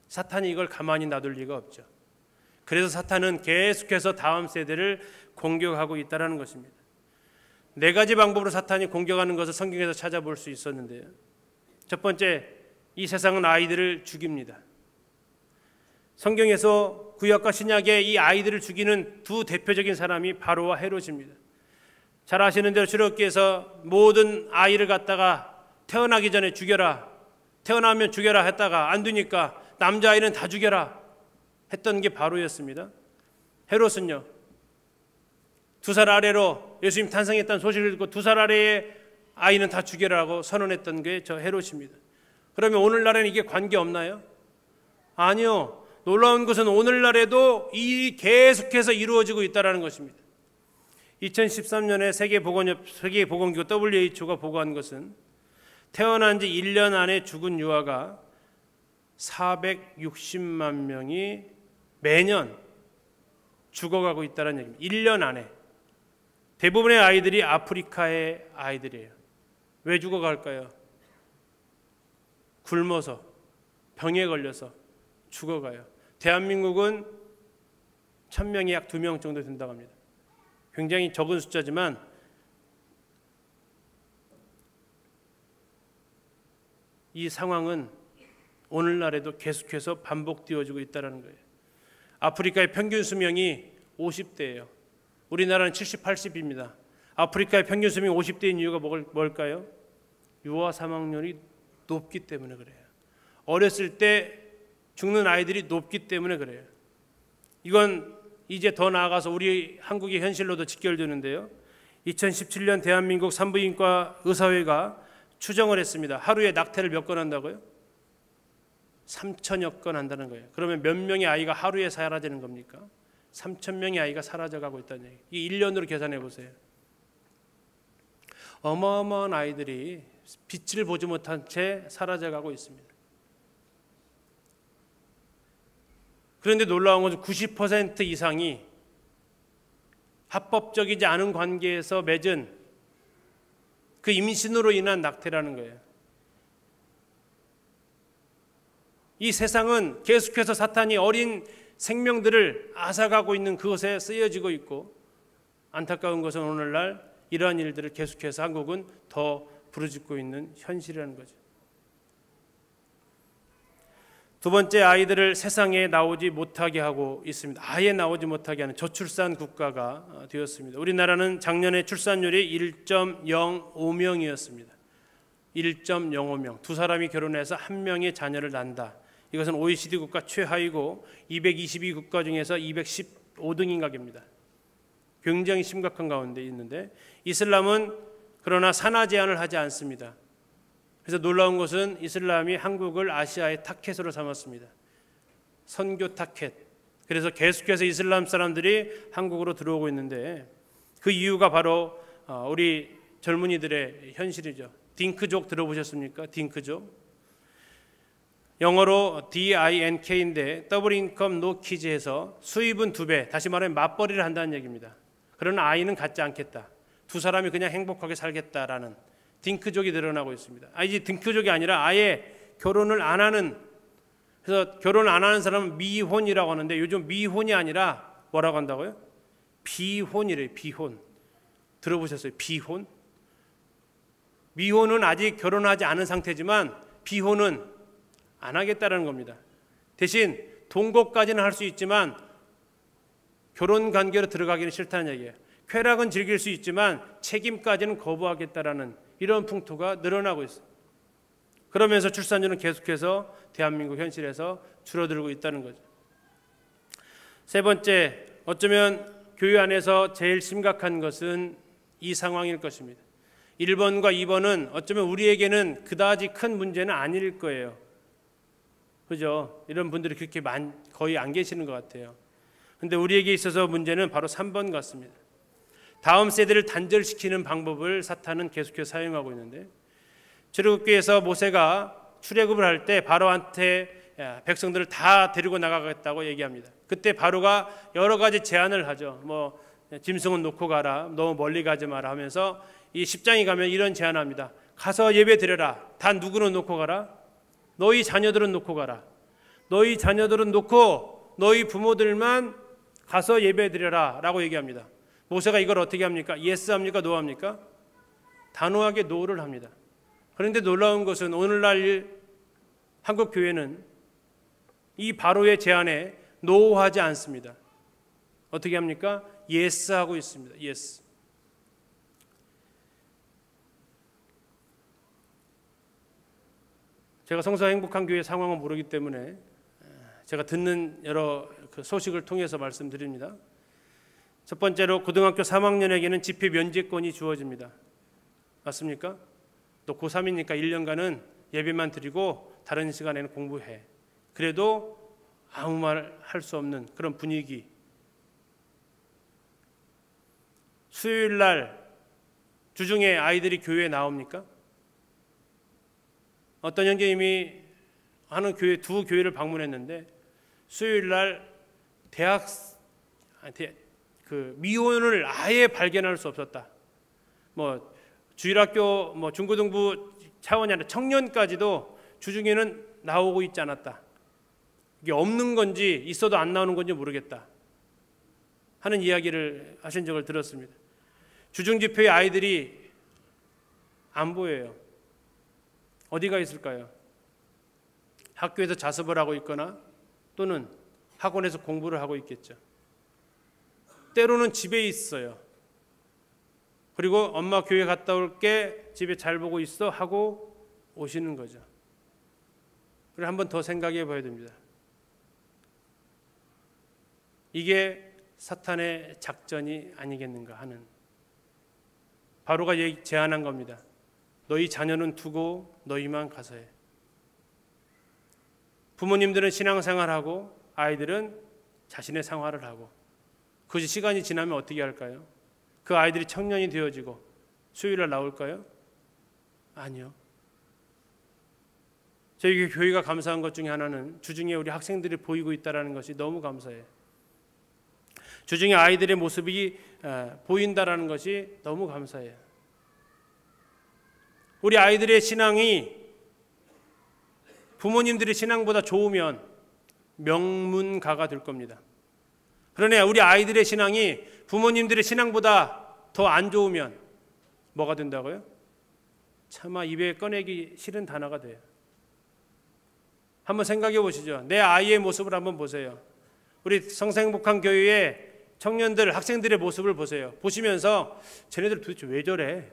사탄이 이걸 가만히 놔둘 리가 없죠. 그래서 사탄은 계속해서 다음 세대를 공격하고 있다는 것입니다. 네 가지 방법으로 사탄이 공격하는 것을 성경에서 찾아볼 수 있었는데요. 첫 번째, 이 세상은 아이들을 죽입니다. 성경에서 구약과 신약의 이 아이들을 죽이는 두 대표적인 사람이 바로와 헤롯입니다. 잘 아시는 대로 출애굽기에서 모든 아이를 갖다가 태어나기 전에 죽여라, 태어나면 죽여라 했다가 안 되니까 남자아이는 다 죽여라 했던 게 바로였습니다. 헤롯은요, 2살 아래로 예수님 탄생했다는 소식을 듣고 2살 아래의 아이는 다 죽여라고 선언했던 게 저 헤롯입니다. 그러면 오늘날에는 이게 관계없나요? 아니요. 놀라운 것은 오늘날에도 이 계속해서 이루어지고 있다는 것입니다. 2013년에 세계보건기구 WHO가 보고한 것은 태어난 지 1년 안에 죽은 유아가 460만 명이 매년 죽어가고 있다는 얘기입니다. 1년 안에. 대부분의 아이들이 아프리카의 아이들이에요. 왜 죽어갈까요? 굶어서, 병에 걸려서 죽어가요. 대한민국은 1000명이 약 2명 정도 된다고 합니다. 굉장히 적은 숫자지만 이 상황은 오늘날에도 계속해서 반복되어지고 있다는 거예요. 아프리카의 평균 수명이 50대예요. 우리나라는 70, 80입니다. 아프리카의 평균 수명이 50대인 이유가 뭘까요? 유아 사망률이 높기 때문에 그래요. 어렸을 때 죽는 아이들이 높기 때문에 그래요. 이건 이제 더 나아가서 우리 한국의 현실로도 직결되는데요. 2017년 대한민국 산부인과 의사회가 추정을 했습니다. 하루에 낙태를 몇 건 한다고요? 3천여 건 한다는 거예요. 그러면 몇 명의 아이가 하루에 사라지는 겁니까? 3천 명의 아이가 사라져가고 있다는 얘기예요. 이 1년으로 계산해 보세요. 어마어마한 아이들이 빛을 보지 못한 채 사라져가고 있습니다. 그런데 놀라운 것은 90% 이상이 합법적이지 않은 관계에서 맺은 그 임신으로 인한 낙태라는 거예요. 이 세상은 계속해서 사탄이 어린 생명들을 앗아가고 있는 그것에 쓰여지고 있고, 안타까운 것은 오늘날 이러한 일들을 계속해서 한국은 더 부르짖고 있는 현실이라는 거죠. 두 번째, 아이들을 세상에 나오지 못하게 하고 있습니다. 아예 나오지 못하게 하는 저출산 국가가 되었습니다. 우리나라는 작년에 출산율이 1.05명이었습니다. 1.05명. 두 사람이 결혼해서 한 명의 자녀를 낳는다. 이것은 OECD 국가 최하위고 222국가 중에서 215등인 가계입니다. 굉장히 심각한 가운데 있는데, 이슬람은 그러나 산하 제한을 하지 않습니다. 그래서 놀라운 것은 이슬람이 한국을 아시아의 타켓으로 삼았습니다. 선교 타켓. 그래서 계속해서 이슬람 사람들이 한국으로 들어오고 있는데, 그 이유가 바로 우리 젊은이들의 현실이죠. 딩크족 들어보셨습니까? 딩크족. 영어로 DINK인데 더블 인컴 노 키즈에서 수입은 2배, 다시 말하면 맞벌이를 한다는 얘기입니다. 그러나 아이는 갖지 않겠다. 두 사람이 그냥 행복하게 살겠다라는 딩크족이 늘어나고 있습니다. 이제 딩크족이 아니라 아예 결혼을 안 하는, 그래서 결혼 안 하는 사람은 미혼이라고 하는데, 요즘 미혼이 아니라 뭐라고 한다고요? 비혼이래요. 비혼. 들어보셨어요? 비혼? 미혼은 아직 결혼하지 않은 상태지만 비혼은 안 하겠다는 겁니다. 대신 동거까지는 할 수 있지만 결혼 관계로 들어가기는 싫다는 얘기예요. 쾌락은 즐길 수 있지만 책임까지는 거부하겠다라는 이런 풍토가 늘어나고 있어요. 그러면서 출산율은 계속해서 대한민국 현실에서 줄어들고 있다는 거죠. 세 번째, 어쩌면 교회 안에서 제일 심각한 것은 이 상황일 것입니다. 1번과 2번은 어쩌면 우리에게는 그다지 큰 문제는 아닐 거예요. 그죠? 이런 분들이 그렇게 거의 안 계시는 것 같아요. 근데 우리에게 있어서 문제는 바로 3번 같습니다. 다음 세대를 단절시키는 방법을 사탄은 계속해서 사용하고 있는데, 출애굽기에서 모세가 출애굽을 할 때 바로한테 백성들을 다 데리고 나가겠다고 얘기합니다. 그때 바로가 여러 가지 제안을 하죠. 짐승은 놓고 가라, 너무 멀리 가지 마라 하면서 이 10장에 가면 이런 제안합니다. 가서 예배 드려라. 단 누구는 놓고 가라? 너희 자녀들은 놓고 가라. 너희 자녀들은 놓고 너희 부모들만 가서 예배 드려라 라고 얘기합니다. 모세가 이걸 어떻게 합니까? 예스 합니까? 노 합니까? 단호하게 노를 합니다. 그런데 놀라운 것은 오늘날 한국 교회는 이 바로의 제안에 노하지 않습니다. 어떻게 합니까? 예스 하고 있습니다. 예스. 제가 성서 행복한 교회 상황을 모르기 때문에 제가 듣는 여러 소식을 통해서 말씀드립니다. 첫 번째로 고등학교 3학년에게는 집회 면제권이 주어집니다. 맞습니까? 너 고3이니까 1년간은 예배만 드리고 다른 시간에는 공부해. 그래도 아무 말 할 수 없는 그런 분위기. 수요일 날 주중에 아이들이 교회에 나옵니까? 어떤 형제님이 하는 교회, 두 교회를 방문했는데 수요일 날 미혼을 아예 발견할 수 없었다. 뭐 주일학교 중고등부 차원이 아니라 청년까지도 주중에는 나오고 있지 않았다. 이게 없는 건지 있어도 안 나오는 건지 모르겠다 하는 이야기를 하신 적을 들었습니다. 주중 집회의 아이들이 안 보여요. 어디가 있을까요? 학교에서 자습을 하고 있거나 또는 학원에서 공부를 하고 있겠죠. 때로는 집에 있어요. 그리고 엄마 교회 갔다 올게, 집에 잘 보고 있어 하고 오시는 거죠. 그래, 한번 더 생각해 봐야 됩니다. 이게 사탄의 작전이 아니겠는가 하는, 바로가 제안한 겁니다. 너희 자녀는 두고 너희만 가서 해. 부모님들은 신앙생활하고 아이들은 자신의 생활을 하고, 그 시간이 지나면 어떻게 할까요? 그 아이들이 청년이 되어지고 수요일날 나올까요? 아니요. 저희 교회가 감사한 것 중에 하나는 주중에 우리 학생들이 보이고 있다는 것이 너무 감사해요. 주중에 아이들의 모습이 보인다는 것이 너무 감사해요. 우리 아이들의 신앙이 부모님들의 신앙보다 좋으면 명문가가 될 겁니다. 그러나 우리 아이들의 신앙이 부모님들의 신앙보다 더 안 좋으면 뭐가 된다고요? 차마 입에 꺼내기 싫은 단어가 돼요. 한번 생각해 보시죠. 내 아이의 모습을 한번 보세요. 우리 성생복한 교회의 청년들, 학생들의 모습을 보세요. 보시면서 쟤네들 도대체 왜 저래?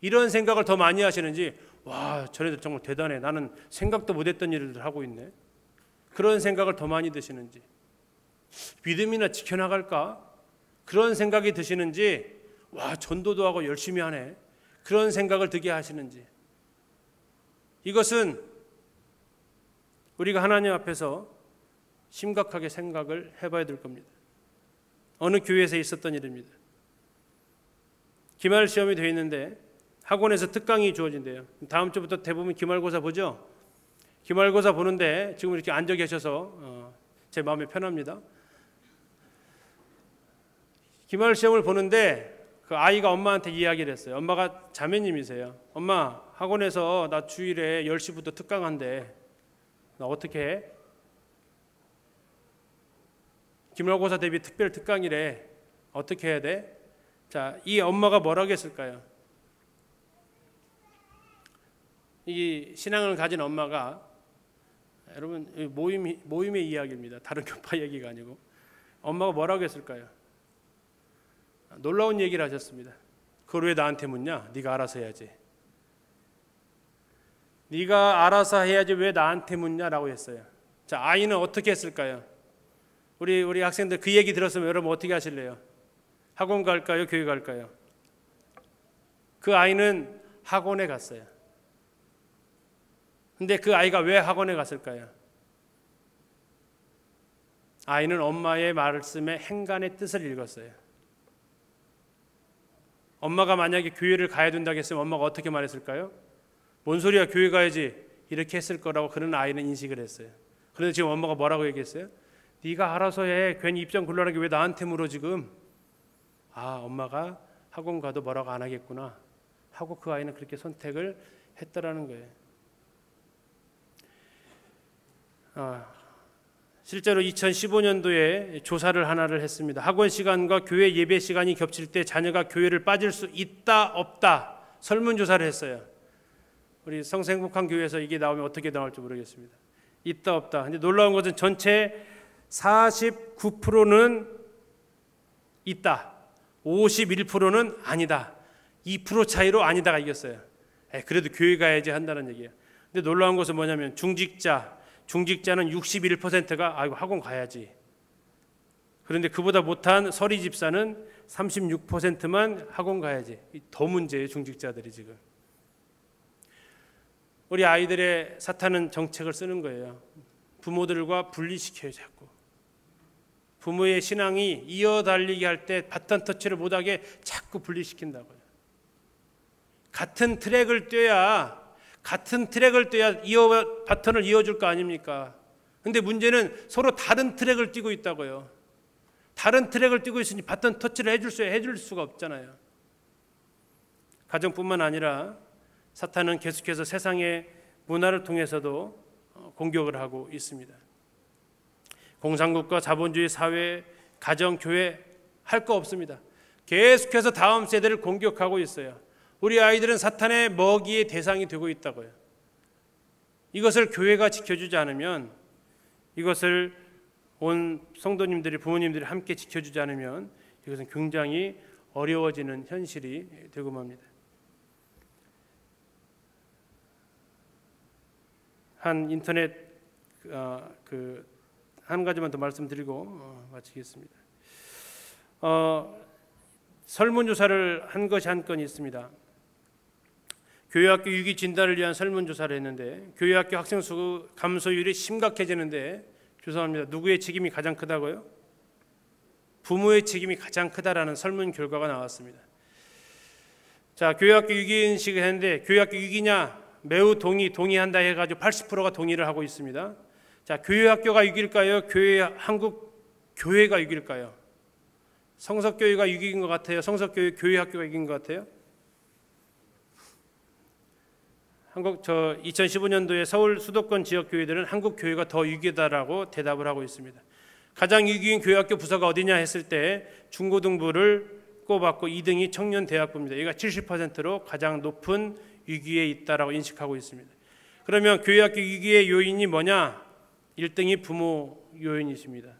이런 생각을 더 많이 하시는지, 와, 쟤네들 정말 대단해. 나는 생각도 못했던 일을 하고 있네. 그런 생각을 더 많이 드시는지, 믿음이나 지켜나갈까? 그런 생각이 드시는지, 와, 전도도 하고 열심히 하네. 그런 생각을 들게 하시는지. 이것은 우리가 하나님 앞에서 심각하게 생각을 해봐야 될 겁니다. 어느 교회에서 있었던 일입니다. 기말 시험이 되어 있는데 학원에서 특강이 주어진대요. 다음 주부터 대부분 기말고사 보죠. 기말고사 보는데 지금 이렇게 앉아 계셔서 제 마음이 편합니다. 기말 시험을 보는데 그 아이가 엄마한테 이야기를 했어요. 엄마가 자매님이세요. 엄마, 학원에서 나 주일에 10시부터 특강한대. 나 어떻게 해? 기말고사 대비 특별 특강이래. 어떻게 해야 돼? 자, 이 엄마가 뭐라고 했을까요? 이 신앙을 가진 엄마가, 여러분 모임의 이야기입니다. 다른 교파 얘기가 아니고. 엄마가 뭐라고 했을까요? 놀라운 얘기를 하셨습니다. 그걸 왜 나한테 묻냐? 네가 알아서 해야지. 네가 알아서 해야지 왜 나한테 묻냐라고 했어요. 자, 아이는 어떻게 했을까요? 우리 학생들 그 얘기 들었으면 여러분 어떻게 하실래요? 학원 갈까요? 교회 갈까요? 그 아이는 학원에 갔어요. 근데 그 아이가 왜 학원에 갔을까요? 아이는 엄마의 말씀에 행간의 뜻을 읽었어요. 엄마가 만약에 교회를 가야 된다고 했으면 엄마가 어떻게 말했을까요? 뭔 소리야, 교회 가야지. 이렇게 했을 거라고 그런 아이는 인식을 했어요. 그런데 지금 엄마가 뭐라고 얘기했어요? 네가 알아서 해. 괜히 입장 곤란하게 왜 나한테 물어 지금. 아, 엄마가 학원 가도 뭐라고 안 하겠구나 하고 그 아이는 그렇게 선택을 했다라는 거예요. 실제로 2015년도에 조사를 하나를 했습니다. 학원 시간과 교회 예배 시간이 겹칠 때 자녀가 교회를 빠질 수 있다 없다 설문조사를 했어요. 우리 성생복한 교회에서 이게 나오면 어떻게 나올지 모르겠습니다. 있다 없다. 근데 놀라운 것은 전체 49%는 있다, 51%는 아니다, 2% 차이로 아니다가 이겼어요. 그래도 교회 가야지 한다는 얘기예요. 근데 놀라운 것은 뭐냐면 중직자는 61%가 아이고 학원 가야지. 그런데 그보다 못한 서리 집사는 36%만 학원 가야지. 더 문제예요, 중직자들이 지금. 우리 아이들의 사탄은 정책을 쓰는 거예요. 부모들과 분리시켜요. 자꾸 부모의 신앙이 이어달리게 할 때 바톤 터치를 못하게 자꾸 분리시킨다고요. 같은 트랙을 뛰어야 바톤을 이어줄 거 아닙니까? 근데 문제는 서로 다른 트랙을 뛰고 있다고요. 다른 트랙을 뛰고 있으니 바톤 터치를 해줄 수가 없잖아요. 가정뿐만 아니라 사탄은 계속해서 세상의 문화를 통해서도 공격을 하고 있습니다. 공산국가, 자본주의 사회, 가정, 교회 할 거 없습니다. 계속해서 다음 세대를 공격하고 있어요. 우리 아이들은 사탄의 먹이의 대상이 되고 있다고요. 이것을 교회가 지켜주지 않으면, 이것을 온 성도님들이, 부모님들이 함께 지켜주지 않으면 이것은 굉장히 어려워지는 현실이 되고 맙니다. 한 인터넷 한 가지만 더 말씀드리고 마치겠습니다. 설문조사를 한 것이 한 건이 있습니다. 교회학교 위기 진단을 위한 설문조사를 했는데 교회학교 학생 수 감소율이 심각해지는데, 죄송합니다, 누구의 책임이 가장 크다고요? 부모의 책임이 가장 크다라는 설문 결과가 나왔습니다. 자, 교회학교 위기 인식을 했는데 교회학교 위기냐? 매우 동의한다 해가지고 80%가 동의를 하고 있습니다. 자, 교회학교가 위기일까요? 한국 교회가 위기일까요? 성석교회가 위기인 것 같아요? 교회학교가 위기인 것 같아요? 2015년도에 서울 수도권 지역 교회들은 한국 교회가 더 위기다라고 대답을 하고 있습니다. 가장 위기인 교회학교 부서가 어디냐 했을 때 중고등부를 꼽았고 2등이 청년대학부입니다. 얘가 70%로 가장 높은 위기에 있다라고 인식하고 있습니다. 그러면 교회학교 위기의 요인이 뭐냐? 1등이 부모 요인이십니다.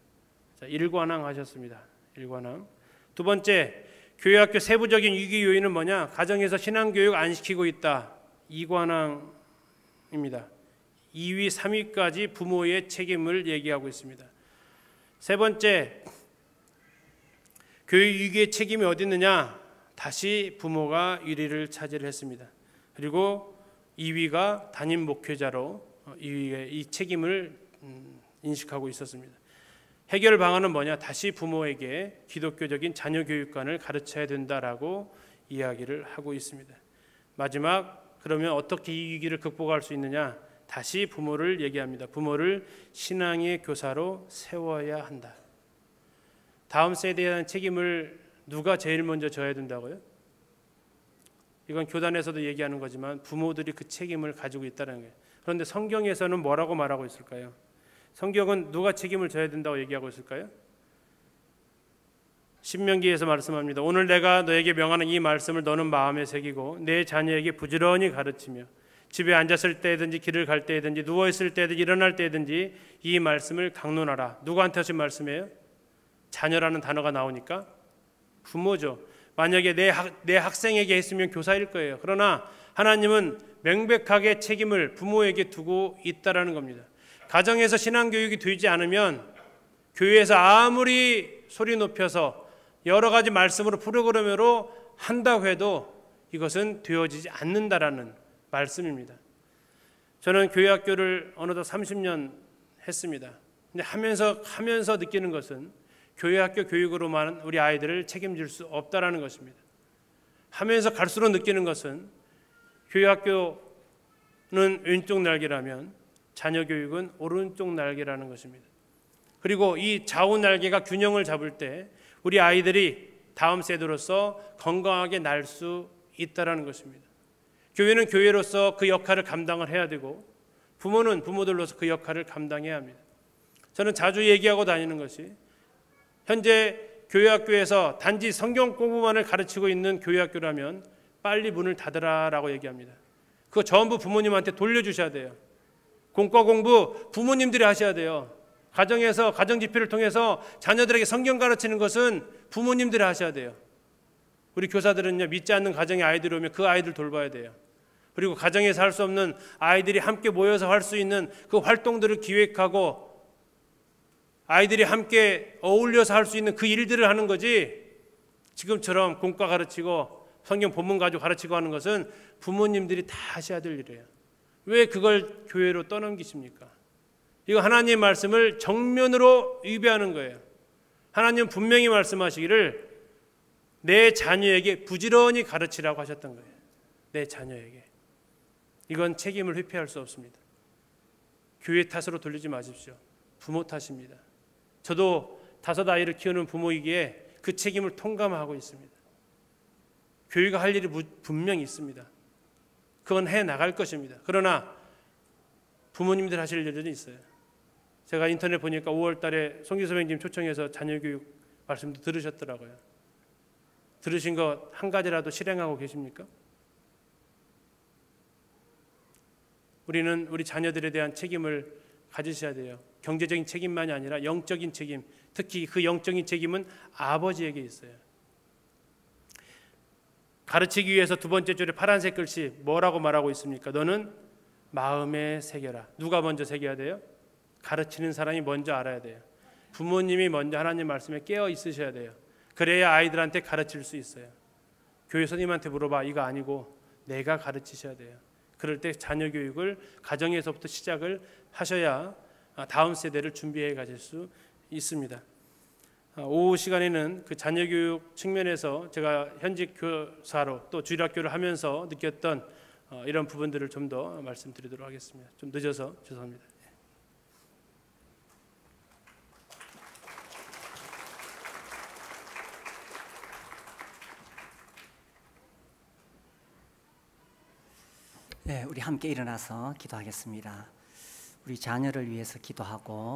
자, 일관왕 하셨습니다. 일관왕. 두 번째, 교회학교 세부적인 위기 요인은 뭐냐? 가정에서 신앙교육 안 시키고 있다. 이관왕입니다. 2위, 3위까지 부모의 책임을 얘기하고 있습니다. 세 번째, 교육 위기의 책임이 어디 있느냐? 다시 부모가 1위를 차지했습니다. 그리고 2위가 담임 목회자로 이 책임을 인식하고 있었습니다. 해결 방안은 뭐냐? 다시 부모에게 기독교적인 자녀 교육관을 가르쳐야 된다라고 이야기를 하고 있습니다. 마지막, 그러면 어떻게 이 위기를 극복할 수 있느냐? 다시 부모를 얘기합니다. 부모를 신앙의 교사로 세워야 한다. 다음 세대에 대한 책임을 누가 제일 먼저 져야 된다고요? 이건 교단에서도 얘기하는 거지만 부모들이 그 책임을 가지고 있다는 거예요. 그런데 성경에서는 뭐라고 말하고 있을까요? 성경은 누가 책임을 져야 된다고 얘기하고 있을까요? 신명기에서 말씀합니다. 오늘 내가 너에게 명하는 이 말씀을 너는 마음에 새기고 내 자녀에게 부지런히 가르치며 집에 앉았을 때든지 길을 갈 때든지 누워있을 때든지 일어날 때든지 이 말씀을 강론하라. 누구한테 하신 말씀이에요? 자녀라는 단어가 나오니까 부모죠. 만약에 내 학생에게 했으면 교사일 거예요. 그러나 하나님은 명백하게 책임을 부모에게 두고 있다라는 겁니다. 가정에서 신앙교육이 되지 않으면 교회에서 아무리 소리 높여서 여러 가지 말씀으로 프로그램으로 한다고 해도 이것은 되어지지 않는다라는 말씀입니다. 저는 교회학교를 어느덧 30년 했습니다. 근데 하면서 느끼는 것은 교회학교 교육으로만 우리 아이들을 책임질 수 없다라는 것입니다. 하면서 갈수록 느끼는 것은 교회학교는 왼쪽 날개라면 자녀 교육은 오른쪽 날개라는 것입니다. 그리고 이 좌우 날개가 균형을 잡을 때 우리 아이들이 다음 세대로서 건강하게 날 수 있다라는 것입니다. 교회는 교회로서 그 역할을 감당을 해야 되고 부모는 부모들로서 그 역할을 감당해야 합니다. 저는 자주 얘기하고 다니는 것이 현재 교회학교에서 단지 성경 공부만을 가르치고 있는 교회학교라면 빨리 문을 닫으라라고 얘기합니다. 그거 전부 부모님한테 돌려주셔야 돼요. 공과 공부 부모님들이 하셔야 돼요. 가정에서 가정집회를 통해서 자녀들에게 성경 가르치는 것은 부모님들이 하셔야 돼요. 우리 교사들은요, 믿지 않는 가정에 아이들이 오면 그 아이들 돌봐야 돼요. 그리고 가정에서 할 수 없는 아이들이 함께 모여서 할 수 있는 그 활동들을 기획하고 아이들이 함께 어울려서 할 수 있는 그 일들을 하는 거지, 지금처럼 공과 가르치고 성경 본문 가지고 가르치고 하는 것은 부모님들이 다 하셔야 될 일이에요. 왜 그걸 교회로 떠넘기십니까? 이거 하나님의 말씀을 정면으로 위배하는 거예요. 하나님은 분명히 말씀하시기를 내 자녀에게 부지런히 가르치라고 하셨던 거예요. 내 자녀에게. 이건 책임을 회피할 수 없습니다. 교회 탓으로 돌리지 마십시오. 부모 탓입니다. 저도 5 아이를 키우는 부모이기에 그 책임을 통감하고 있습니다. 교회가 할 일이 분명히 있습니다. 그건 해 나갈 것입니다. 그러나 부모님들 하실 일은 있어요. 제가 인터넷 보니까 5월 달에 송기 선생님 초청해서 자녀교육 말씀도 들으셨더라고요. 들으신 거 한 가지라도 실행하고 계십니까? 우리는 우리 자녀들에 대한 책임을 가지셔야 돼요. 경제적인 책임만이 아니라 영적인 책임, 특히 그 영적인 책임은 아버지에게 있어요. 가르치기 위해서 2번째 줄에 파란색 글씨 뭐라고 말하고 있습니까? 너는 마음에 새겨라. 누가 먼저 새겨야 돼요? 가르치는 사람이 먼저 알아야 돼요. 부모님이 먼저 하나님 말씀에 깨어 있으셔야 돼요. 그래야 아이들한테 가르칠 수 있어요. 교회 선생님한테 물어봐. 이거 아니고 내가 가르치셔야 돼요. 그럴 때 자녀 교육을 가정에서부터 시작을 하셔야 다음 세대를 준비해 가실 수 있습니다. 오후 시간에는 그 자녀 교육 측면에서 제가 현직 교사로 또 주일학교를 하면서 느꼈던 이런 부분들을 좀 더 말씀드리도록 하겠습니다. 좀 늦어서 죄송합니다. 네, 우리 함께 일어나서 기도하겠습니다. 우리 자녀를 위해서 기도하고